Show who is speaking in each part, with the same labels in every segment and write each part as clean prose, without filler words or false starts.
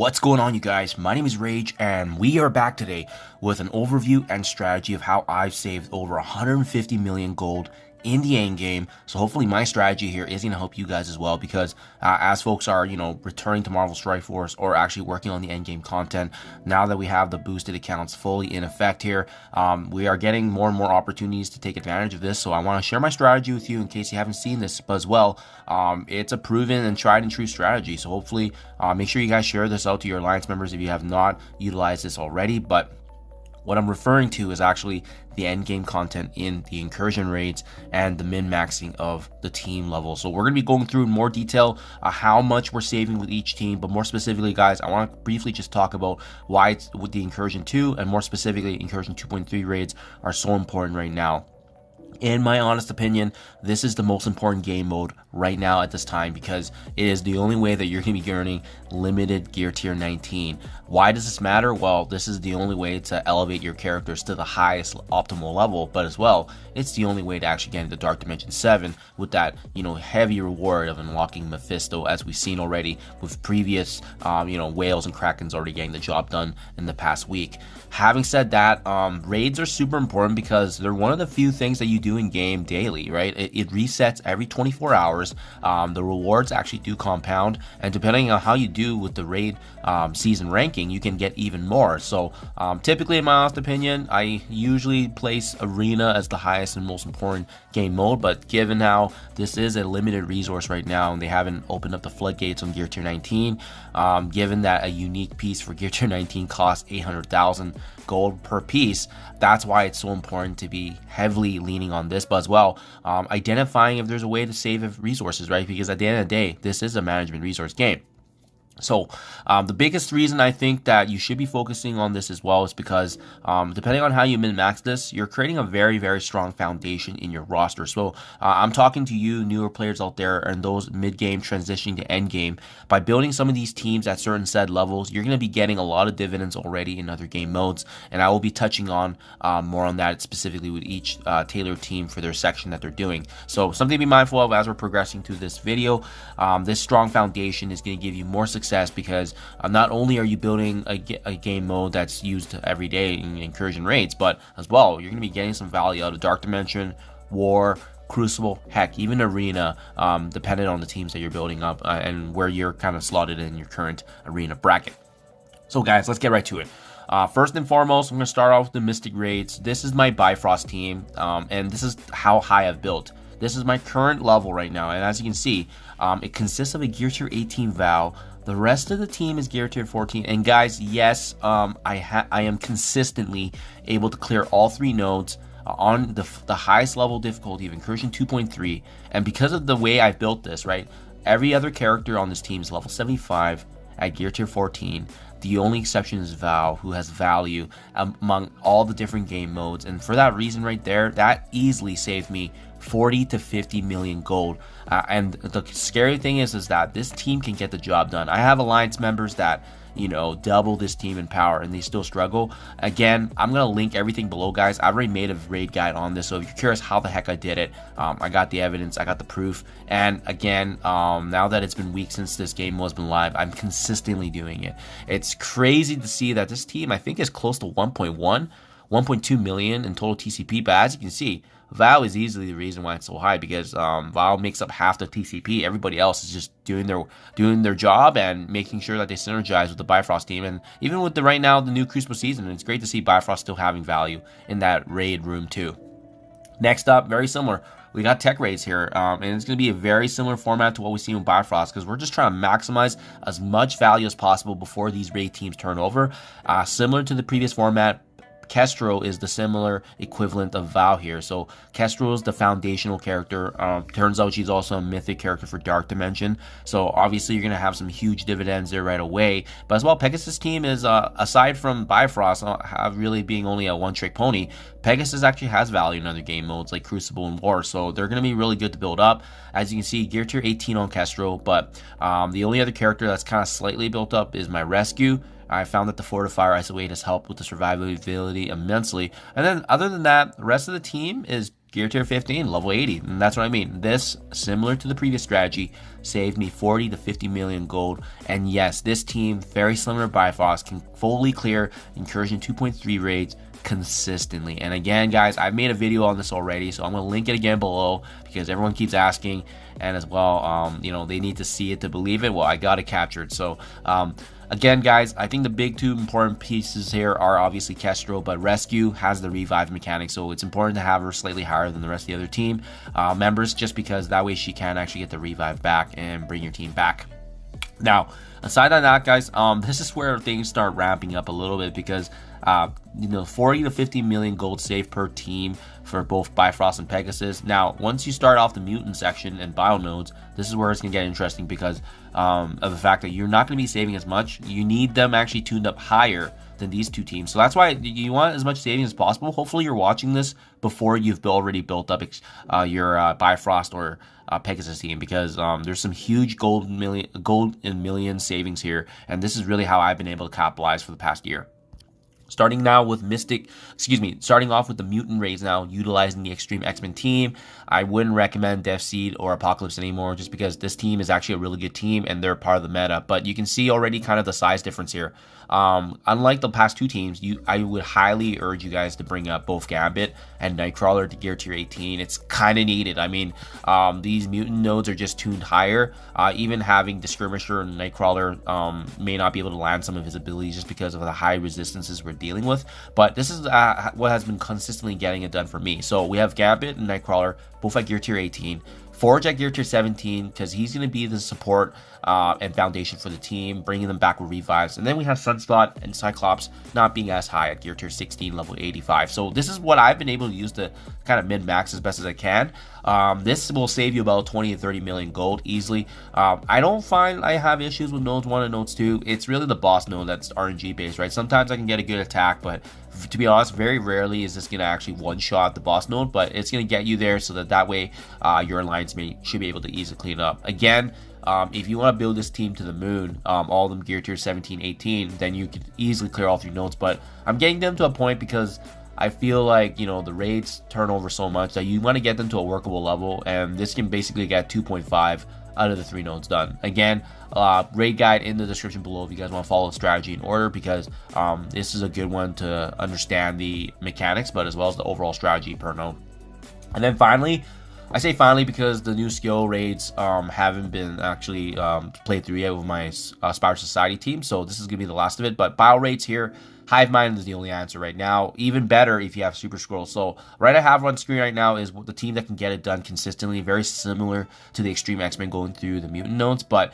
Speaker 1: What's going on, you guys? My name is Rayge, and we are back today with an overview and strategy of how I've saved over 150 million gold in the end game. So hopefully my strategy here is going to help you guys as well, because as folks are, returning to Marvel Strike Force or actually working on the end game content, now that we have the boosted accounts fully in effect here, we are getting more and more opportunities to take advantage of this. So I want to share my strategy with you in case you haven't seen this as well. It's a proven and tried and true strategy. So hopefully make sure you guys share this out to your alliance members if you have not utilized this already. But what I'm referring to is actually the end game content in the incursion raids and the min-maxing of the team level. So we're going to be going through in more detail how much we're saving with each team, but more specifically, guys, I want to briefly just talk about why it's with the incursion 2 and more specifically incursion 2.3 raids are so important right now. In my honest opinion, this is the most important game mode right now at this time, because it is the only way that you're going to be earning limited gear tier 19. Why does this matter? Well, this is the only way to elevate your characters to the highest optimal level, but as well, it's the only way to actually get into Dark Dimension 7 with that, heavy reward of unlocking Mephisto, as we've seen already with previous, whales and krakens already getting the job done in the past week. Having said that, raids are super important because they're one of the few things that you do in game daily, right? It resets every 24 hours. The rewards actually do compound, and depending on how you do with the raid season ranking, you can get even more. So typically, in my honest opinion, I usually place Arena as the highest and most important game mode, but given how this is a limited resource right now and they haven't opened up the floodgates on gear tier 19, given that a unique piece for gear tier 19 costs 800,000 gold per piece, that's why it's so important to be heavily leaning on this, but as well identifying if there's a way to save resources, right? Because at the end of the day, this is a management resource game. So the biggest reason I think that you should be focusing on this as well is because depending on how you min-max this, you're creating a very, very strong foundation in your roster. So I'm talking to you newer players out there and those mid-game transitioning to end-game. By building some of these teams at certain set levels, you're going to be getting a lot of dividends already in other game modes, and I will be touching on more on that specifically with each tailored team for their section that they're doing. So something to be mindful of as we're progressing through this video. This strong foundation is going to give you more success, because not only are you building a game mode that's used every day in incursion raids, but as well, you're going to be getting some value out of Dark Dimension, War, Crucible, heck, even Arena, depending on the teams that you're building up and where you're kind of slotted in your current Arena bracket. So guys, let's get right to it. First and foremost, I'm going to start off with the Mystic Raids. This is my Bifrost team, and this is how high I've built. This is my current level right now, and as you can see, it consists of a Gear Tier 18 Vow. The rest of the team is Gear Tier 14, and guys, yes, I am consistently able to clear all 3 nodes on the highest level difficulty of Incursion 2.3, and because of the way I've built this, right, every other character on this team is level 75 at Gear Tier 14. The only exception is Vow, who has value among all the different game modes, and for that reason right there, that easily saved me 40 to 50 million gold. And the scary thing is that this team can get the job done. I have alliance members that double this team in power and they still struggle. Again, I'm gonna link everything below, guys. I've already made a raid guide on this, so if you're curious how the heck I did it, I got the evidence, I got the proof, and again, now that it's been weeks since this game has been live, I'm consistently doing it. It's crazy to see that this team, I think, is close to 1.2 million in total TCP, but as you can see, Vow is easily the reason why it's so high, because Vow makes up half the TCP. Everybody else is just doing their job and making sure that they synergize with the Bifrost team. And even with right now the new Crucible season, it's great to see Bifrost still having value in that raid room too. Next up, very similar, we got tech raids here, and it's going to be a very similar format to what we see with Bifrost, because we're just trying to maximize as much value as possible before these raid teams turn over. Similar to the previous format, Kestrel is the similar equivalent of Vow here. So Kestrel is the foundational character. Turns out she's also a mythic character for Dark Dimension. So obviously you're going to have some huge dividends there right away. But as well, Pegasus team is, aside from Bifrost really being only a one-trick pony, Pegasus actually has value in other game modes like Crucible and War. So they're going to be really good to build up. As you can see, Gear Tier 18 on Kestrel. But the only other character that's kind of slightly built up is my Rescue. I found that the Fortifier Isolate has helped with the survivability immensely. And then other than that, the rest of the team is gear tier 15, level 80. And that's what I mean. This, similar to the previous strategy, saved me 40 to 50 million gold. And yes, this team, very similar to Bifrost, can fully clear Incursion 2.3 raids consistently. And again, guys, I've made a video on this already, so I'm going to link it again below because everyone keeps asking. And as well, you know, they need to see it to believe it. Well, I got it captured. So, again, guys, I think the big two important pieces here are obviously Kestrel, but Rescue has the revive mechanic, so it's important to have her slightly higher than the rest of the other team members, just because that way she can actually get the revive back and bring your team back. Now, aside on that, guys, this is where things start ramping up a little bit because, you know, 40 to 50 million gold save per team for both Bifrost and Pegasus. Now, once you start off the mutant section and bio nodes, this is where it's going to get interesting because of the fact that you're not going to be saving as much. You need them actually tuned up higher than these two teams. So that's why you want as much saving as possible. Hopefully you're watching this before you've already built up your Bifrost or Pegasus team, because there's some huge gold in million savings here, and this is really how I've been able to capitalize for the past year. Starting off with the mutant raids now, utilizing the Extreme X-Men team. I wouldn't recommend Death Seed or Apocalypse anymore, just because this team is actually a really good team and they're part of the meta. But you can see already kind of the size difference here. Unlike the past two teams, I would highly urge you guys to bring up both Gambit and Nightcrawler to gear tier 18. It's kind of needed. I mean, these mutant nodes are just tuned higher. Even having the Skirmisher and Nightcrawler may not be able to land some of his abilities just because of the high resistances we're dealing with. But this is what has been consistently getting it done for me. So we have Gambit and Nightcrawler, both at gear tier 18. Forge at gear tier 17 because he's going to be the support and foundation for the team, bringing them back with revives. And then we have Sunspot and Cyclops not being as high at gear tier 16, level 85. So this is what I've been able to use to kind of min-max as best as I can. This will save you about 20 to 30 million gold easily. I don't find I have issues with nodes 1 and nodes 2. It's really the boss node that's RNG based, right? Sometimes I can get a good attack, but to be honest, very rarely is this going to actually one-shot the boss node, but it's going to get you there so that way your alliance should be able to easily clean up. Again, if you want to build this team to the moon, all of them gear tier 17, 18, then you could easily clear all 3 nodes, but I'm getting them to a point because I feel like, you know, the raids turn over so much that you want to get them to a workable level, and this can basically get 2.5 out of the 3 nodes done. Again, raid guide in the description below if you guys want to follow the strategy in order, because this is a good one to understand the mechanics, but as well as the overall strategy per node. And then finally, I say finally because the new skill raids haven't been actually played through yet with my Spire Society team, so this is going to be the last of it. But bio raids here, Hive Mind is the only answer right now. Even better if you have Super Scroll. So right I have on screen right now is the team that can get it done consistently, very similar to the Extreme X-Men going through the mutant nodes. But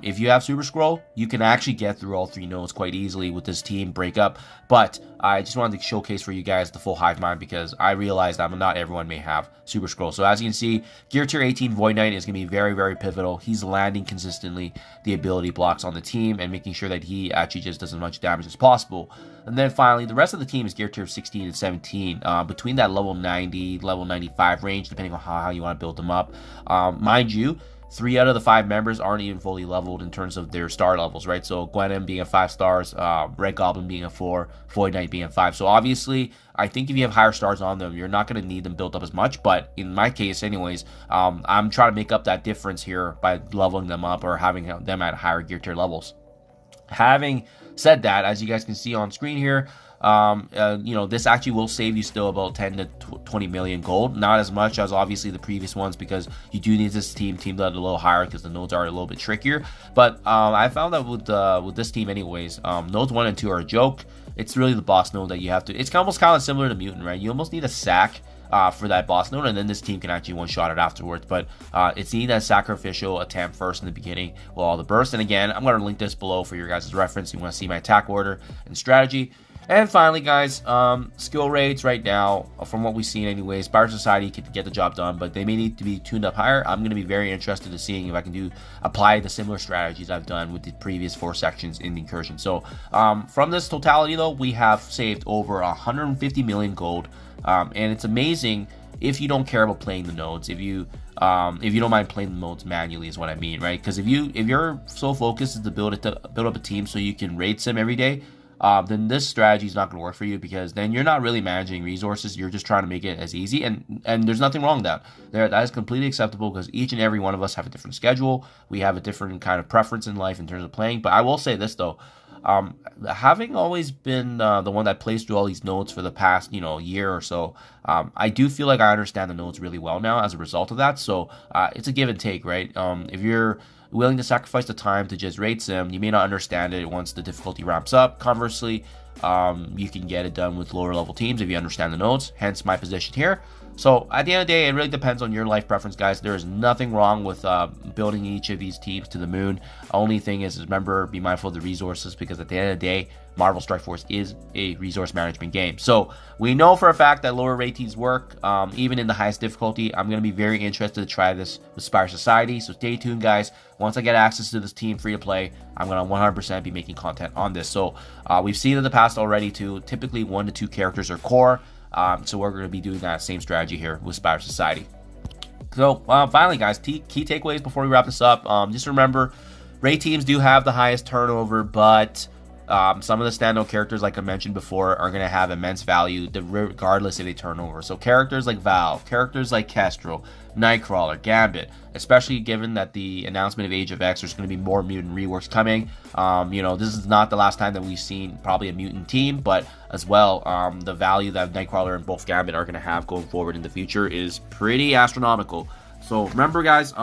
Speaker 1: if you have Super Scroll, you can actually get through all 3 nodes quite easily with this team breakup. But I just wanted to showcase for you guys the full Hive Mind because I realized that not everyone may have Super Scroll. So as you can see, gear tier 18 Void Knight is going to be very, very pivotal. He's landing consistently the ability blocks on the team and making sure that he actually just does as much damage as possible. And then finally, the rest of the team is gear tier 16 and 17, between that level 90, level 95 range, depending on how you want to build them up. Mind you, 3 out of the 5 members aren't even fully leveled in terms of their star levels, right? So Gwenem being at 5 stars, Red Goblin being at 4, Void Knight being at 5. So obviously, I think if you have higher stars on them, you're not going to need them built up as much. But in my case anyways, I'm trying to make up that difference here by leveling them up or having them at higher gear tier levels. Having said that, as you guys can see on screen here, you know, this actually will save you still about 10 to 20 million gold. Not as much as obviously the previous ones because you do need this team teamed up a little higher because the nodes are a little bit trickier. But I found that with this team anyways, nodes 1 and 2 are a joke. It's really the boss node that you have to. It's almost kind of similar to mutant, right? You almost need a sack for that boss node, and then this team can actually one-shot it afterwards. But it's needing that sacrificial attempt first in the beginning with all the bursts. And again, I'm going to link this below for your guys' reference. You want to see my attack order and strategy. And finally, guys, skill raids right now, from what we've seen anyways, Spire Society can get the job done, but they may need to be tuned up higher. I'm going to be very interested in seeing if I can apply the similar strategies I've done with the previous 4 sections in the incursion. So from this totality, though, we have saved over 150 million gold, and it's amazing if you don't care about playing the nodes. If you don't mind playing the nodes manually is what I mean, right? Because if you're so focused to build up a team so you can raid sim every day, then this strategy is not going to work for you, because then you're not really managing resources. You're just trying to make it as easy, and there's nothing wrong with that. That is completely acceptable, because each and every one of us have a different schedule. We have a different kind of preference in life in terms of playing. But I will say this though. Having always been the one that plays through all these nodes for the past, year or so, I do feel like I understand the nodes really well now as a result of that. So it's a give and take, right? If you're willing to sacrifice the time to just rate sim, you may not understand it once the difficulty ramps up. Conversely, you can get it done with lower level teams if you understand the nodes, hence my position here. So at the end of the day, it really depends on your life preference, guys. There is nothing wrong with building each of these teams to the moon. Only thing is remember, be mindful of the resources, because at the end of the day, Marvel Strike Force is a resource management game. So we know for a fact that lower rate teams work, even in the highest difficulty. I'm going to be very interested to try this with Spire Society. So stay tuned, guys. Once I get access to this team free to play, I'm going to 100% be making content on this. So we've seen in the past already too, typically 1 to 2 characters are core. So we're going to be doing that same strategy here with Spire Society. So finally, guys, key takeaways before we wrap this up. Just remember, raid teams do have the highest turnover, but some of the standout characters, like I mentioned before, are going to have immense value regardless if they turn over. So characters like Valve, characters like Kestrel, Nightcrawler, Gambit, especially given that the announcement of Age of X, there's going to be more mutant reworks coming. This is not the last time that we've seen probably a mutant team, but as well, the value that Nightcrawler and both Gambit are going to have going forward in the future is pretty astronomical. So remember, guys,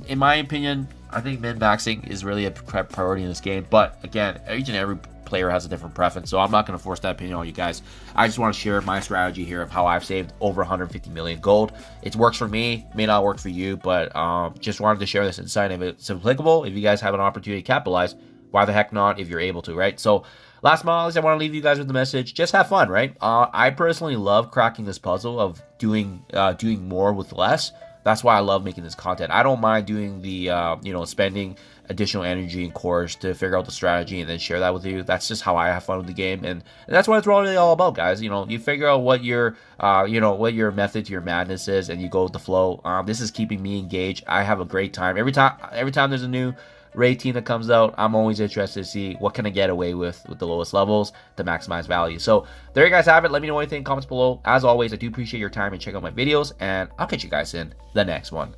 Speaker 1: in my opinion, I think min-maxing is really a priority in this game. But again, each and every player has a different preference, so I'm not going to force that opinion on you guys. I just want to share my strategy here of how I've saved over 150 million gold. It works for me, may not work for you, but just wanted to share this insight. If it's applicable, if you guys have an opportunity to capitalize, why the heck not if you're able to, right? So last but not least, I want to leave you guys with the message: just have fun, right? I personally love cracking this puzzle of doing more with less. That's why I love making this content. I don't mind doing the, spending additional energy and cores to figure out the strategy and then share that with you. That's just how I have fun with the game, and that's what it's really all about, guys. You figure out what your, what your method to your madness is, and you go with the flow. This is keeping me engaged. I have a great time every time there's a new raid team that comes out. I'm always interested to see what can I get away with the lowest levels to maximize value. So there you guys have it. Let me know what you think in comments below. As always, I do appreciate your time and check out my videos, and I'll catch you guys in the next one.